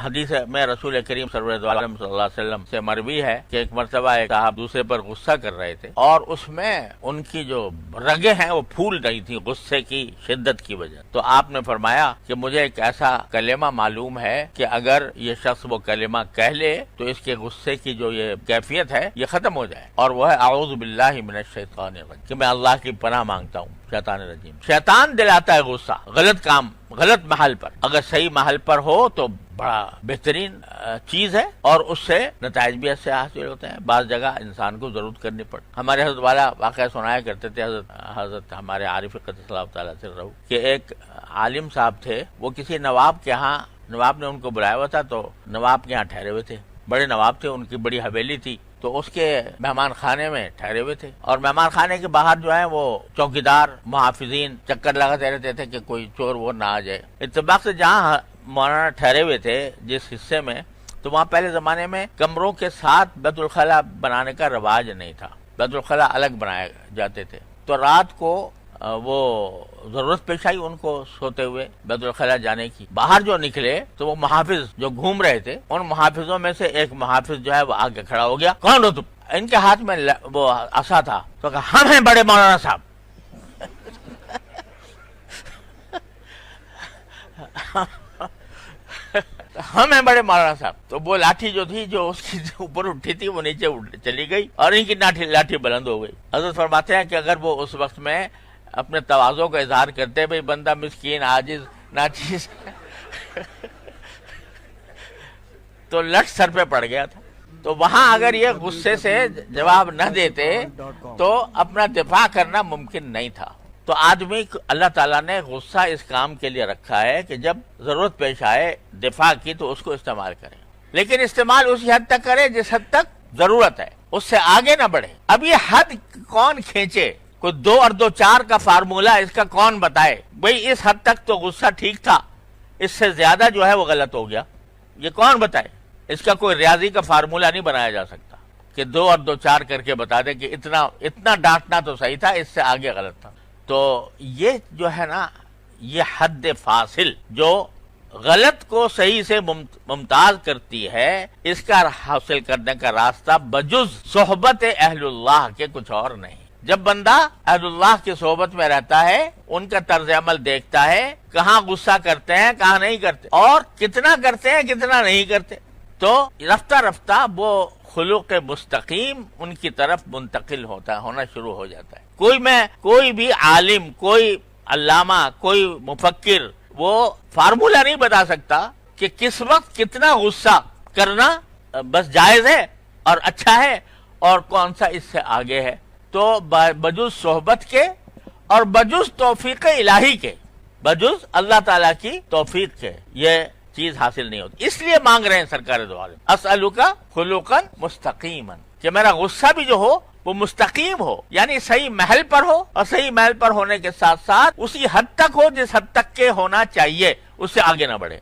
حدیث میں رسول کریم صلی اللہ علیہ وسلم سے مروی ہے کہ ایک مرتبہ ایک صاحب دوسرے پر غصہ کر رہے تھے اور اس میں ان کی جو رگیں ہیں وہ پھول رہی تھی غصے کی شدت کی وجہ. تو آپ نے فرمایا کہ مجھے ایک ایسا کلمہ معلوم ہے کہ اگر یہ شخص وہ کلمہ کہہ لے تو اس کے غصے کی جو یہ کیفیت ہے یہ ختم ہو جائے, اور وہ ہے اعوذ باللہ من الشیطان الرجیم, کہ میں اللہ کی پناہ مانگتا ہوں شیطان الرجیم. شیطان دلاتا ہے غصہ غلط کام غلط محل پر, اگر صحیح محل پر ہو تو بڑا بہترین چیز ہے اور اس سے نتائج بھی ایسے حاصل ہوتے ہیں. بعض جگہ انسان کو ضرورت کرنی پڑتی. ہمارے حضرت والا واقعہ سنایا کرتے تھے, حضرت ہمارے عارف قدس اللہ تعالیٰ سے رہو, کہ ایک عالم صاحب تھے, وہ کسی نواب کے ہاں, نواب نے ان کو بلایا ہوا تھا تو نواب کے ہاں ٹھہرے ہوئے تھے. بڑے نواب تھے, ان کی بڑی حویلی تھی, تو اس کے مہمان خانے میں ٹھہرے ہوئے تھے, اور مہمان خانے کے باہر جو ہے وہ چوکیدار محافظین چکر لگاتے رہتے تھے کہ کوئی چور وہ نہ آ جائے. اتفاق سے جہاں مولانا ٹھہرے ہوئے تھے جس حصے میں, تو وہاں پہلے زمانے میں کمروں کے ساتھ بیت الخلاء بنانے کا رواج نہیں تھا, بیت الخلاء الگ بنائے جاتے تھے. تو رات کو وہ ضرورت پیش آئی ان کو سوتے ہوئے بیت الخلاء جانے کی. باہر جو نکلے تو وہ محافظ جو گھوم رہے تھے, ان محافظوں میں سے ایک محافظ جو ہے وہ آگے کھڑا ہو گیا, کون ہو تم؟ ان کے ہاتھ میں وہ عصا تھا, تو کہا ہم ہیں بڑے مولانا صاحب. ہم ہیں بڑے مولانا صاحب. تو وہ لاٹھی جو تھی جو اس کی اوپر اٹھی تھی وہ نیچے چلی گئی اور ان کی لاٹھی بلند ہو گئی. حضرت فرماتے ہیں کہ اگر وہ اس وقت میں اپنے تواضع کا اظہار کرتے, بھئی بندہ مسکین عاجز ناچیز, تو لٹ سر پہ پڑ گیا تھا. تو وہاں اگر یہ غصے سے جواب نہ دیتے تو اپنا دفاع کرنا ممکن نہیں تھا. تو آدمی اللہ تعالیٰ نے غصہ اس کام کے لیے رکھا ہے کہ جب ضرورت پیش آئے دفاع کی تو اس کو استعمال کرے, لیکن استعمال اسی حد تک کرے جس حد تک ضرورت ہے, اس سے آگے نہ بڑھے. اب یہ حد کون کھینچے؟ کوئی 2 اور 2 4 کا فارمولہ اس کا کون بتائے؟ بھئی اس حد تک تو غصہ ٹھیک تھا, اس سے زیادہ جو ہے وہ غلط ہو گیا, یہ کون بتائے؟ اس کا کوئی ریاضی کا فارمولہ نہیں بنایا جا سکتا کہ 2 اور 2 4 کر کے بتا دے کہ اتنا ڈانٹنا تو صحیح تھا, اس سے آگے غلط تھا. تو یہ جو ہے نا, یہ حد فاصل جو غلط کو صحیح سے ممتاز کرتی ہے, اس کا حاصل کرنے کا راستہ بجز صحبت اہل اللہ کے کچھ اور نہیں. جب بندہ اہل اللہ کی صحبت میں رہتا ہے, ان کا طرز عمل دیکھتا ہے, کہاں غصہ کرتے ہیں کہاں نہیں کرتے, اور کتنا کرتے ہیں کتنا نہیں کرتے, تو رفتہ رفتہ وہ خلق مستقیم ان کی طرف منتقل ہونا شروع ہو جاتا ہے. کوئی بھی عالم, کوئی علامہ, کوئی مفکر وہ فارمولہ نہیں بتا سکتا کہ کس وقت کتنا غصہ کرنا بس جائز ہے اور اچھا ہے اور کون سا اس سے آگے ہے. تو بجز صحبت کے اور بجز توفیق الہی کے, بجز اللہ تعالیٰ کی توفیق کے, یہ چیز حاصل نہیں ہوتی. اس لیے مانگ رہے ہیں سرکار دو عالم, اسألک خلقا مستقیما, کہ میرا غصہ بھی جو ہو وہ مستقیم ہو, یعنی صحیح محل پر ہو, اور صحیح محل پر ہونے کے ساتھ ساتھ اسی حد تک ہو جس حد تک کے ہونا چاہیے, اس سے آگے نہ بڑھے.